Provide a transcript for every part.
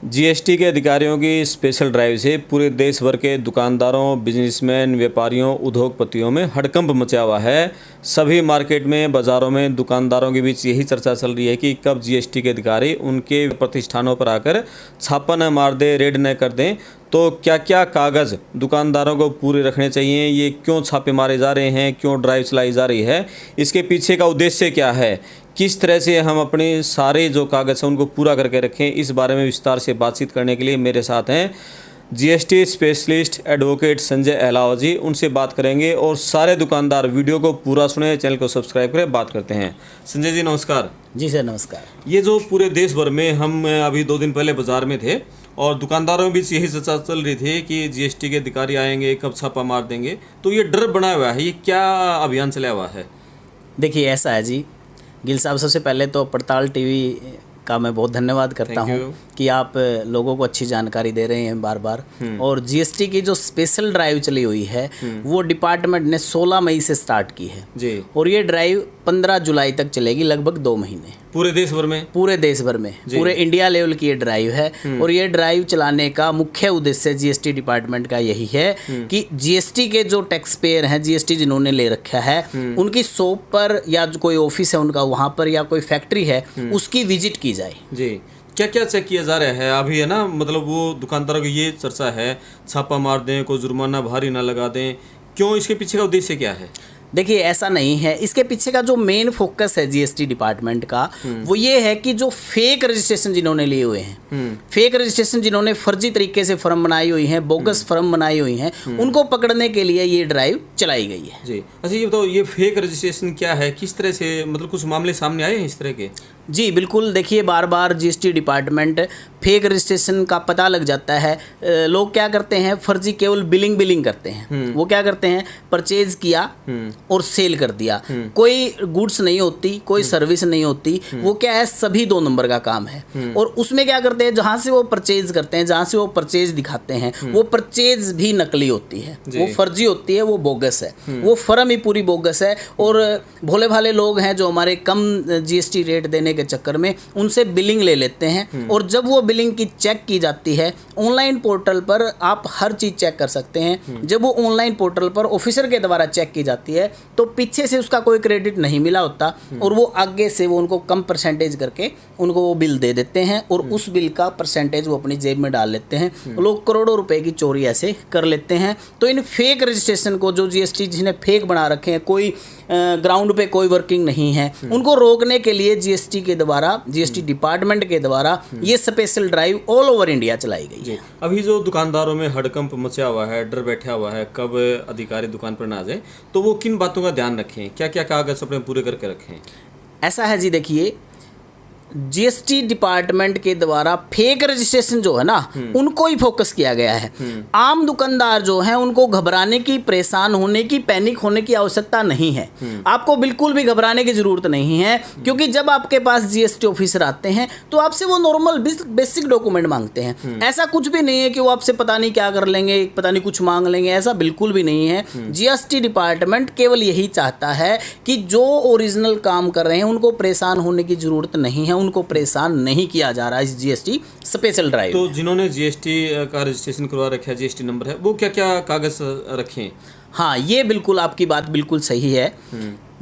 GST के अधिकारियों की स्पेशल ड्राइव से पूरे देश भर के दुकानदारों, बिजनेसमैन, व्यापारियों, उद्योगपतियों में हड़कंप मचा हुआ है। सभी मार्केट में, बाज़ारों में दुकानदारों के बीच यही चर्चा चल रही है कि कब जीएसटी के अधिकारी उनके प्रतिष्ठानों पर आकर छापा न मार दे, रेड न कर दें। तो क्या क्या कागज़ दुकानदारों को पूरे रखने चाहिए, ये क्यों छापे मारे जा रहे हैं, क्यों ड्राइव चलाई जा रही है, इसके पीछे का उद्देश्य क्या है, किस तरह से हम अपने सारे जो कागज़ हैं उनको पूरा करके रखें, इस बारे में विस्तार से बातचीत करने के लिए मेरे साथ हैं GST specialist advocate Sanjay Ahlawat ji. उनसे बात करेंगे और सारे दुकानदार वीडियो को पूरा सुने, चैनल को सब्सक्राइब करें, बात करते हैं। संजय जी नमस्कार। जी सर नमस्कार। ये जो पूरे देश भर में, हम अभी 2 दिन पहले बाजार में थे और दुकानदारों के बीच यही चर्चा चल रही थी कि जीएसटी के अधिकारी आएंगे, कब छापा मार देंगे, तो ये डर बना हुआ है, ये क्या अभियान चला हुआ है? देखिए ऐसा है जी गिल साहब, सबसे पहले तो पड़ताल टीवी का मैं बहुत धन्यवाद करता हूँ कि आप लोगों को अच्छी जानकारी दे रहे हैं बार बार। और जीएसटी की जो स्पेशल ड्राइव चली हुई है वो डिपार्टमेंट ने 16 मई से स्टार्ट की है जी। और ये ड्राइव 15 जुलाई तक चलेगी, लगभग 2 महीने। पूरे देश भर में? पूरे देश भर में, पूरे इंडिया लेवल की ये ड्राइव है। और ये ड्राइव चलाने का मुख्य उद्देश्य जीएसटी डिपार्टमेंट का यही है कि जीएसटी के जो टैक्स पेयर हैं, जीएसटी जिन्होंने ले रखा है, उनकी शॉप पर या कोई ऑफिस है उनका वहाँ पर या कोई फैक्ट्री है, उसकी विजिट की जाए जी। क्या क्या चेक किया जा रहा है अभी, है ना? मतलब वो दुकानदारों की ये चर्चा है, छापा मार दें, कोई जुर्माना भारी ना लगा दें, क्यों, इसके पीछे का उद्देश्य क्या है? देखिए ऐसा नहीं है। इसके पीछे का जो मेन फोकस है जीएसटी डिपार्टमेंट का वो ये है कि जो फेक रजिस्ट्रेशन जिन्होंने लिए हुए हैं, फेक रजिस्ट्रेशन जिन्होंने फर्जी तरीके से फर्म बनाई हुई हैं, बोगस फर्म बनाई हुई हैं, उनको पकड़ने के लिए ये ड्राइव चलाई गई है जी। अच्छा ये बताओ, ये फेक रजिस्ट्रेशन क्या है, किस तरह से, मतलब कुछ मामले सामने आए हैं इस तरह के? जी बिल्कुल। देखिए बार बार जीएसटी डिपार्टमेंट फेक रजिस्ट्रेशन का पता लग जाता है। लोग क्या करते हैं, फर्जी केवल बिलिंग करते हैं। वो क्या करते हैं, परचेज किया और सेल कर दिया, कोई गुड्स नहीं होती, कोई सर्विस नहीं होती। वो क्या है, सभी 2 नंबर का काम है। और उसमें क्या करते हैं, जहाँ से वो परचेज करते हैं, जहाँ से वो परचेज दिखाते हैं, वो परचेज भी नकली होती है, वो फर्जी होती है, वो बोगस है, वो फर्म ही पूरी बोगस है। और भोले भाले लोग हैं जो हमारे कम जीएसटी रेट देने के चक्कर में उनसे बिलिंग ले लेते हैं। और जब वो बिलिंग की चेक की जाती है ऑनलाइन पोर्टल पर, आप हर चीज़ चेक कर सकते हैं। जब वो ऑनलाइन पोर्टल पर ऑफिसर के द्वारा चेक की जाती है तो पीछे से उसका कोई क्रेडिट नहीं मिला होता और वो आगे से वो उनको कम परसेंटेज करके उनको वो बिल दे देते हैं और उस बिल का परसेंटेज वो अपनी जेब में डाल लेते हैं। लोग करोड़ों रुपए की चोरी ऐसे कर लेते हैं। तो इन फेक रजिस्ट्रेशन को, जो जीएसटी जिन्हें फेक बना रखे हैं, कोई ग्राउंड पे कोई वर्किंग नहीं है, उनको रोकने के लिए जीएसटी के द्वारा, जीएसटी डिपार्टमेंट के द्वारा ये special drive all over India चलाई गई है। अभी जो दुकानदारों में हड़कंप मचा हुआ है, डर बैठा हुआ है कब अधिकारी दुकान पर ना आ जाए, तो वो किन बातों का ध्यान रखें, क्या क्या कागज अपने पूरे करके रखें? ऐसा है जी, देखिए जीएसटी डिपार्टमेंट के द्वारा फेक रजिस्ट्रेशन जो है ना, उनको ही फोकस किया गया है। आम दुकानदार जो हैं उनको घबराने की, परेशान होने की, पैनिक होने की आवश्यकता नहीं है। आपको बिल्कुल भी घबराने की जरूरत नहीं है, क्योंकि जब आपके पास जीएसटी ऑफिसर आते हैं तो आपसे वो नॉर्मल बेसिक डॉक्यूमेंट मांगते हैं। ऐसा कुछ भी नहीं है कि वो आपसे पता नहीं क्या कर लेंगे, पता नहीं कुछ मांग लेंगे, ऐसा बिल्कुल भी नहीं है। जीएसटी डिपार्टमेंट केवल यही चाहता है कि जो ओरिजिनल काम कर रहे हैं उनको परेशान होने की जरूरत नहीं है, उनको परेशान नहीं किया जा रहा है इस जीएसटी स्पेशल ड्राइव। तो जिन्होंने जीएसटी का रजिस्ट्रेशन करवा रखा है, जीएसटी नंबर है, वो क्या क्या कागज रखें? हाँ ये बिल्कुल आपकी बात बिल्कुल सही है।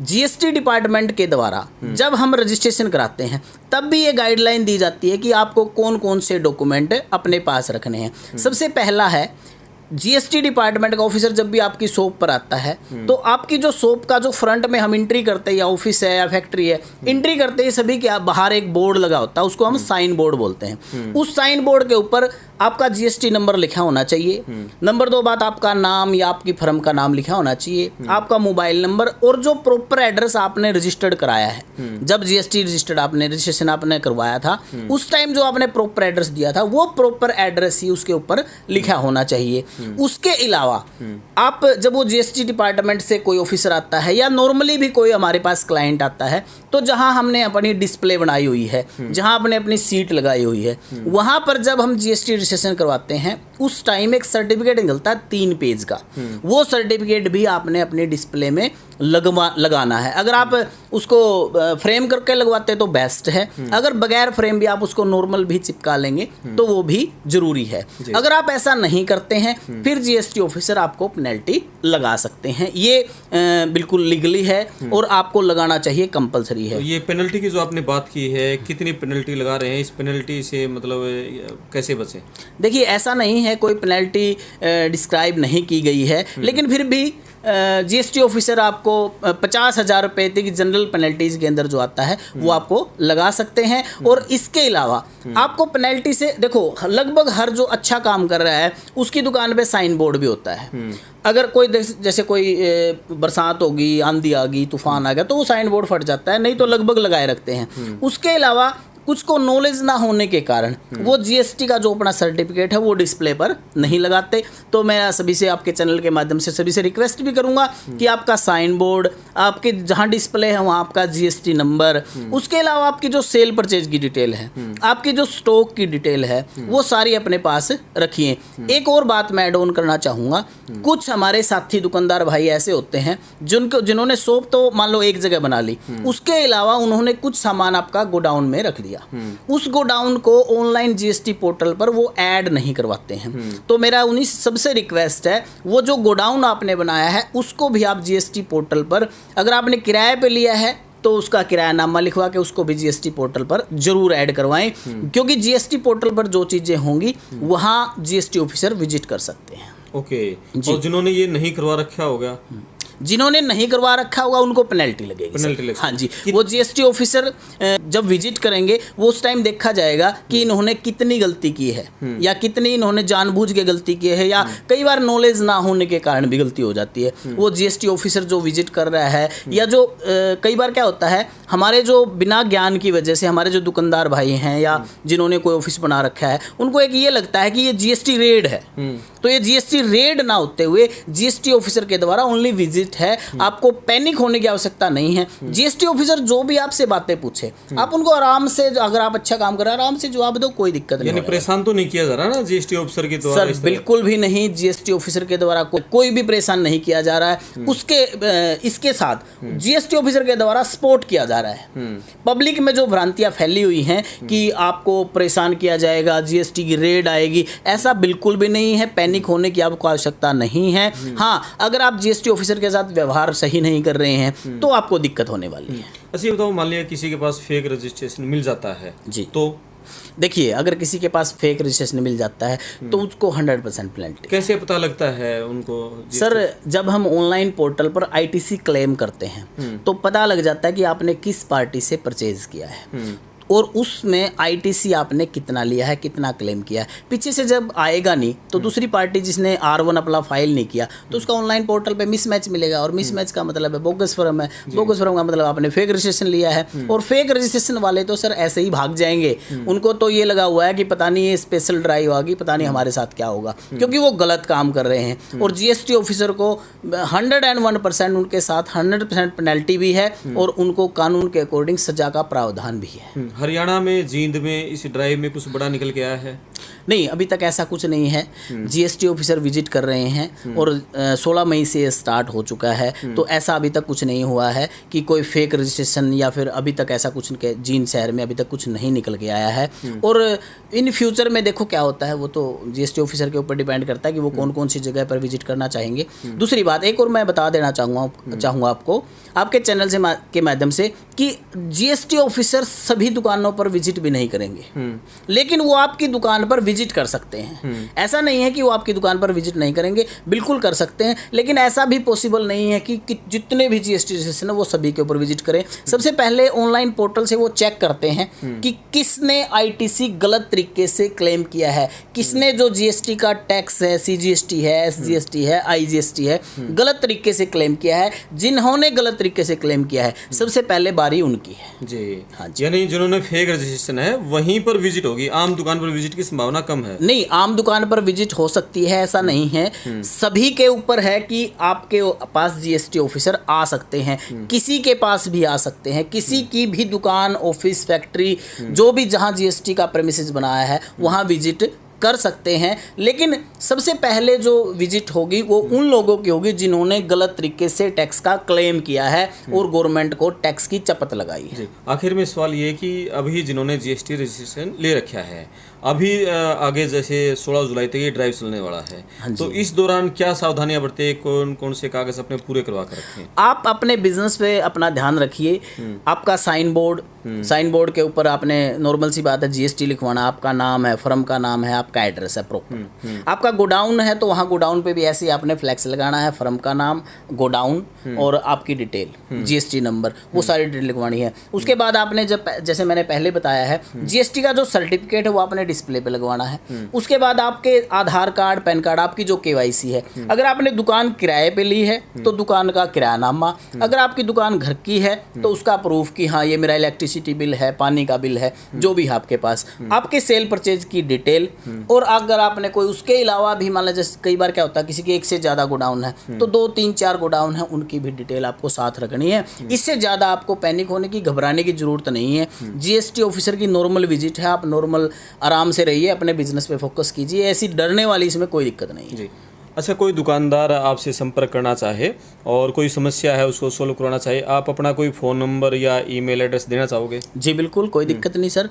जीएसटी डिपार्टमेंट के द्वारा जब हम रजिस्ट्रेशन कराते हैं तब भी ये गाइडलाइन दी जाती है कि आपको कौन कौन से डॉक्यूमेंट अपने पास रखने हैं। सबसे पहला है, जीएसटी डिपार्टमेंट का ऑफिसर जब भी आपकी शॉप पर आता है तो आपकी जो शॉप का जो फ्रंट में हम एंट्री करते हैं, या ऑफिस है या फैक्ट्री है, एंट्री करते ही सभी के बाहर एक बोर्ड लगा होता है, उसको हम साइन बोर्ड बोलते हैं। उस साइन बोर्ड के ऊपर आपका जीएसटी नंबर लिखा होना चाहिए। नंबर 2 बात, आपका नाम या आपकी फर्म का नाम लिखा होना चाहिए, आपका मोबाइल नंबर और जो प्रॉपर एड्रेस आपने रजिस्टर्ड कराया है। जब जीएसटी रजिस्ट्रेशन आपने करवाया था उस टाइम जो आपने प्रॉपर एड्रेस दिया था वो प्रॉपर एड्रेस ही उसके ऊपर लिखा होना चाहिए। उसके अलावा आप जब वो जीएसटी डिपार्टमेंट से कोई ऑफिसर आता है या नॉर्मली भी कोई हमारे पास क्लाइंट आता है, तो जहां हमने अपनी डिस्प्ले बनाई हुई है, जहां आपने अपनी सीट लगाई हुई है, वहां पर जब हम जीएसटी रजिस्ट्रेशन करवाते हैं उस टाइम एक सर्टिफिकेट निकलता है 3 पेज का। वो सर्टिफिकेट भी आपने अपने डिस्प्ले में लगाना है। अगर आप उसको फ्रेम करके लगवाते हैं तो बेस्ट है, अगर बगैर फ्रेम भी आप उसको नॉर्मल भी चिपका लेंगे तो वो भी जरूरी है। अगर आप ऐसा नहीं करते हैं फिर जीएसटी ऑफिसर आपको पेनल्टी लगा सकते हैं। ये बिल्कुल लीगली है और आपको लगाना चाहिए, कंपलसरी है। तो ये पेनल्टी की जो आपने बात की है, कितनी पेनल्टी लगा रहे हैं, इस पेनल्टी से मतलब कैसे बचें? देखिए, ऐसा नहीं है, कोई पेनल्टी डिस्क्राइब नहीं की गई है, लेकिन फिर भी जीएसटी ऑफिसर आपको 50,000 रुपये तक जनरल पेनल्टीज के अंदर जो आता है वो आपको लगा सकते हैं। और इसके अलावा आपको पेनल्टी से, देखो लगभग हर जो अच्छा काम कर रहा है उसकी दुकान पे साइन बोर्ड भी होता है। अगर कोई जैसे कोई बरसात होगी, आंधी आ गई, तूफान आ गया तो वो साइन बोर्ड फट जाता है, नहीं तो लगभग लगाए रखते हैं। उसके अलावा कुछ को नॉलेज ना होने के कारण वो जीएसटी का जो अपना सर्टिफिकेट है वो डिस्प्ले पर नहीं लगाते। तो मैं सभी से, आपके चैनल के माध्यम से सभी से रिक्वेस्ट भी करूंगा कि आपका साइन बोर्ड, आपके जहां डिस्प्ले है वहां आपका जीएसटी नंबर, उसके अलावा आपकी जो सेल परचेज की डिटेल है, आपकी जो स्टॉक की डिटेल है, वो सारी अपने पास रखिए। एक और बात मैं ऐड ऑन करना चाहूँगा, कुछ हमारे साथी दुकानदार भाई ऐसे होते हैं जिन्होंने शॉप तो मान लो एक जगह बना ली, उसके अलावा उन्होंने कुछ सामान आपका गोडाउन में रख दिया, उस गोडाउन को ऑनलाइन जीएसटी पोर्टल पर वो ऐड नहीं करवाते हैं। तो मेरा उन्हीं सबसे रिक्वेस्ट है, वो जो गोडाउन आपने बनाया है उसको भी आप जीएसटी पोर्टल पर, अगर आपने किराए पे लिया है तो उसका किरायानामा लिखवा के उसको भी जीएसटी पोर्टल पर जरूर ऐड करवाएं, क्योंकि जीएसटी पोर्टल पर जो चीज़ें होंगी वहाँ जीएसटी ऑफिसर विजिट कर सकते हैं। ओके। और जिन्होंने ये नहीं करवा रखा होगा, जिन्होंने नहीं करवा रखा होगा उनको पेनल्टी लगेगी। हाँ जी, वो जीएसटी ऑफिसर जब विजिट करेंगे वो उस टाइम देखा जाएगा कि इन्होंने कितनी गलती की है या कितनी इन्होंने जानबूझ के गलती की है, या कई बार नॉलेज ना होने के कारण भी गलती हो जाती है। वो जीएसटी ऑफिसर जो विजिट कर रहा है, या जो कई बार क्या होता है, हमारे जो बिना ज्ञान की वजह से हमारे जो दुकानदार भाई हैं या जिन्होंने कोई ऑफिस बना रखा है, उनको एक ये लगता है कि ये जीएसटी रेड है। तो ये जीएसटी रेड ना होते हुए जीएसटी ऑफिसर के द्वारा ओनली विजिट है। आपको पैनिक होने की आवश्यकता नहीं है। जीएसटी ऑफिसर जो भी आपसे बातें पूछे आप उनको आराम से, अगर आप अच्छा काम कर रहे हैं आराम से जवाब दो, कोई दिक्कत नहीं। यानी परेशान तो नहीं किया जा रहा ना जीएसटी ऑफिसर के द्वारा? सर बिल्कुल भी नहीं, जीएसटी ऑफिसर के द्वारा कोई भी परेशान नहीं किया जा रहा है। इसके साथ जीएसटी ऑफिसर के द्वारा सपोर्ट किया जा रहा है। पब्लिक में जो भ्रांतियां फैली हुई हैं कि आपको परेशान किया जाएगा, जीएसटी की रेड आएगी, ऐसा बिल्कुल भी नहीं है। पैनिक होने की आपको आवश्यकता नहीं है। हाँ, अगर आप जीएसटी ऑफिसर के साथ व्यवहार सही नहीं कर रहे हैं तो आपको दिक्कत होने वाली है। अच्छा ये बताओ, मान लिया किसी के पास फेक रजिस्ट्रेशन मिल जाता है जी, तो देखिए, अगर किसी के पास फेक रजिस्ट्रेशन मिल जाता है तो उसको 100% पेनल्टी। कैसे पता लगता है उनको? सर, जब हम ऑनलाइन पोर्टल पर आईटीसी क्लेम करते हैं तो पता लग जाता है कि आपने किस पार्टी से परचेज किया है और उसमें आईटीसी आपने कितना लिया है, कितना क्लेम किया है। पीछे से जब आएगा नहीं तो दूसरी पार्टी जिसने R1 अपना फाइल नहीं किया तो उसका ऑनलाइन पोर्टल पे मिसमैच मिलेगा, और मिसमैच का मतलब है बोगस फर्म है, बोगस फर्म का मतलब आपने फेक रजिस्ट्रेशन लिया है। और फेक रजिस्ट्रेशन वाले तो सर ऐसे ही भाग जाएंगे, उनको तो ये लगा हुआ है कि पता नहीं ये स्पेशल ड्राइव आ गई, पता नहीं हमारे साथ क्या होगा, क्योंकि वो गलत काम कर रहे हैं। और जीएसटी ऑफिसर को 101% उनके साथ 100% पेनल्टी भी है और उनको कानून के अकॉर्डिंग सजा का प्रावधान भी है। हरियाणा में जींद में इस ड्राइव में कुछ बड़ा निकल के आया है? नहीं, अभी तक ऐसा कुछ नहीं है। जीएसटी ऑफिसर विजिट कर रहे हैं और 16 मई से स्टार्ट हो चुका है, तो ऐसा अभी तक कुछ नहीं हुआ है कि कोई फेक रजिस्ट्रेशन या फिर अभी तक ऐसा कुछ जींद शहर में अभी तक कुछ नहीं निकल के आया है। और इन फ्यूचर में देखो क्या होता है, वो तो जीएसटी ऑफिसर के ऊपर डिपेंड करता है कि वो कौन कौन सी जगह पर विजिट करना चाहेंगे। दूसरी बात एक और मैं बता देना चाहूँगा आपको, आपके चैनल से के माध्यम से, कि जीएसटी ऑफिसर सभी दुकानों पर विजिट भी नहीं करेंगे, लेकिन वो आपकी दुकान पर विजिट कर सकते हैं। ऐसा नहीं है कि वो आपकी दुकान पर विजिट नहीं करेंगे, बिल्कुल कर सकते हैं, लेकिन ऐसा भी पॉसिबल नहीं है कि जितने भी जीएसटी रजिस्ट्रेशन है वो सभी के ऊपर विजिट करें। सबसे पहले ऑनलाइन पोर्टल से वो चेक करते हैं कि किसने आईटीसी गलत तरीके से क्लेम किया है, किसने जो जीएसटी का टैक्स है, सीजीएसटी है, एसजीएसटी है, आईजीएसटी है, गलत तरीके से क्लेम किया है। जिन्होंने गलत तरीके से क्लेम किया है सबसे पहले बारी उनकी है जी। हाँ जी, यानी जिन्होंने फेक रजिस्ट्रेशन है वहीं पर विजिट होगी, आम दुकान पर विजिट की संभावना कम है? नहीं, आम दुकान पर विजिट हो सकती है, ऐसा नहीं है। सभी के ऊपर है कि आपके पास जीएसटी ऑफिसर आ सकते हैं, किसी के पास भी आ सकते हैं, किसी की भी दुकान, ऑफिस, फैक्ट्री, जो भी जहां जीएसटी का प्रेमिसेस बनाया है वहां विजिट कर सकते हैं, लेकिन सबसे पहले जो विजिट होगी वो उन लोगों की होगी जिन्होंने गलत तरीके से टैक्स का क्लेम किया है और गवर्नमेंट को टैक्स की चपत लगाई है। जी, आखिर में सवाल ये कि अभी जिन्होंने जीएसटी रजिस्ट्रेशन ले रखा है, अभी आगे जैसे 16 जुलाई तक ये ड्राइव चलने वाला है, तो इस दौरान क्या सावधानियां बरते, कौन कौन से कागज अपने पूरे करवा कर रखें? आप अपने बिजनेस पे अपना ध्यान रखिए। आपका साइन बोर्ड के ऊपर आपने नॉर्मल सी बात है जीएसटी लिखवाना, आपका नाम है, फर्म का नाम है, आपका एड्रेस है प्रॉपर। आपका गोडाउन है तो वहाँ गोडाउन पे भी ऐसे ही आपने फ्लैक्स लगाना है, फर्म का नाम, गोडाउन और आपकी डिटेल, जीएसटी नंबर, वो सारी डिटेल लिखवानी है। उसके बाद आपने जैसे मैंने पहले बताया है, जीएसटी का जो सर्टिफिकेट है वो आपने डिस्प्ले पे लगवाना है। उसके बाद आपके आधार कार्ड, पैन कार्ड, आपकी जो केवाईसी है, अगर आपने दुकान किराए पे ली है तो दुकान का किरायानामा, अगर आपकी दुकान घर की है तो उसका प्रूफ कि हाँ ये मेरा इलेक्ट्रिसिटी बिल है, पानी का बिल है, जो भी है आपके पास, आपके सेल परचेज की डिटेल, और अगर आपने कोई उसके अलावा भी मान लीजिए जैसे कई बार क्या होता है किसी के एक से ज़्यादा गोडाउन है तो 2, 3, 4 गोडाउन है, उनकी भी डिटेल आपको साथ रखनी है। इससे ज़्यादा आपको पैनिक होने की, घबराने की जरूरत नहीं है। जीएसटी ऑफिसर की नॉर्मल विजिट है, आप नॉर्मल आराम से रहिए, अपने बिजनेस पे फोकस कीजिए, ऐसी डरने वाली इसमें कोई दिक्कत नहीं है। जी, अच्छा, कोई दुकानदार आपसे संपर्क करना चाहे और कोई समस्या है उसको सोल्व करवाना चाहे, आप अपना कोई फ़ोन नंबर या ईमेल एड्रेस देना चाहोगे? जी बिल्कुल, कोई दिक्कत नहीं सर।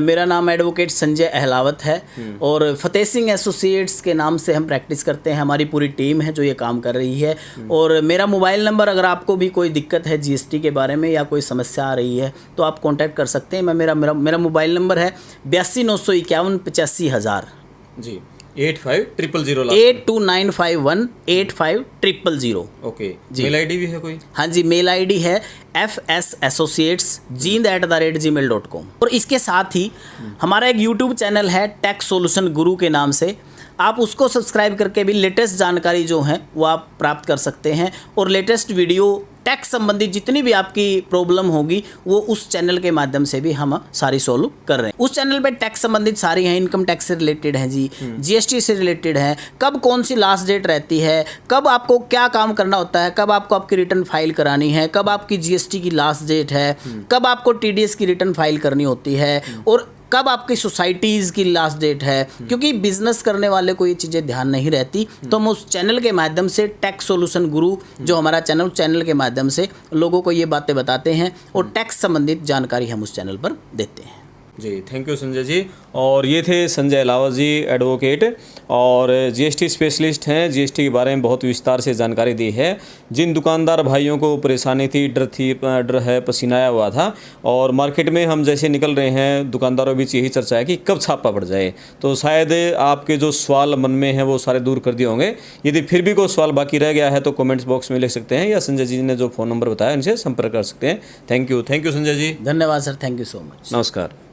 मेरा नाम एडवोकेट संजय अहलावत है और फतेह सिंह एसोसिएट्स के नाम से हम प्रैक्टिस करते हैं। हमारी पूरी टीम है जो ये काम कर रही है। और मेरा मोबाइल नंबर, अगर आपको भी कोई दिक्कत है जीएसटी के बारे में या कोई समस्या आ रही है तो आप कॉन्टैक्ट कर सकते हैं। मेरा मोबाइल नंबर है 82,951 85,000। जी, 85,000 82951 85,000। ओके, मेल आईडी भी है कोई? हाँ जी, मेल आईडी है fsassociates@gmail.com। और इसके साथ ही हमारा एक यूट्यूब चैनल है टैक्स सॉल्यूशन गुरु के नाम से, आप उसको सब्सक्राइब करके भी लेटेस्ट जानकारी जो है वो आप प्राप्त कर सकते हैं। और लेटेस्ट वीडियो टैक्स संबंधित जितनी भी आपकी प्रॉब्लम होगी वो उस चैनल के माध्यम से भी हम सारी सॉल्व कर रहे हैं। उस चैनल पे टैक्स संबंधित सारी हैं, इनकम टैक्स से रिलेटेड हैं जी, जीएसटी से रिलेटेड है, कब कौन सी लास्ट डेट रहती है, कब आपको क्या काम करना होता है, कब आपको आपकी रिटर्न फाइल करानी है, कब आपकी जीएसटी की लास्ट डेट है, कब आपको टीडीएस की रिटर्न फाइल करनी होती है, और कब आपकी सोसाइटीज़ की लास्ट डेट है। क्योंकि बिजनेस करने वाले को ये चीज़ें ध्यान नहीं रहती, तो हम उस चैनल के माध्यम से टैक्स सॉल्यूशन गुरु जो हमारा चैनल के माध्यम से लोगों को ये बातें बताते हैं और टैक्स संबंधित जानकारी हम उस चैनल पर देते हैं। जी, थैंक यू संजय जी। और ये थे संजय अहलावत जी, एडवोकेट और जीएसटी स्पेशलिस्ट हैं। जीएसटी के बारे में बहुत विस्तार से जानकारी दी है। जिन दुकानदार भाइयों को परेशानी थी, डर है, पसीना आया हुआ था, और मार्केट में हम जैसे निकल रहे हैं, दुकानदारों के बीच यही चर्चा है कि कब छापा पड़ जाए, तो शायद आपके जो सवाल मन में हैं वो सारे दूर कर दिए होंगे। यदि फिर भी कोई सवाल बाकी रह गया है तो कमेंट्स बॉक्स में लिख सकते हैं, या संजय जी ने जो फ़ोन नंबर बताया उनसे संपर्क कर सकते हैं। Thank you Sanjay ji. धन्यवाद sir, thank you so much. नमस्कार।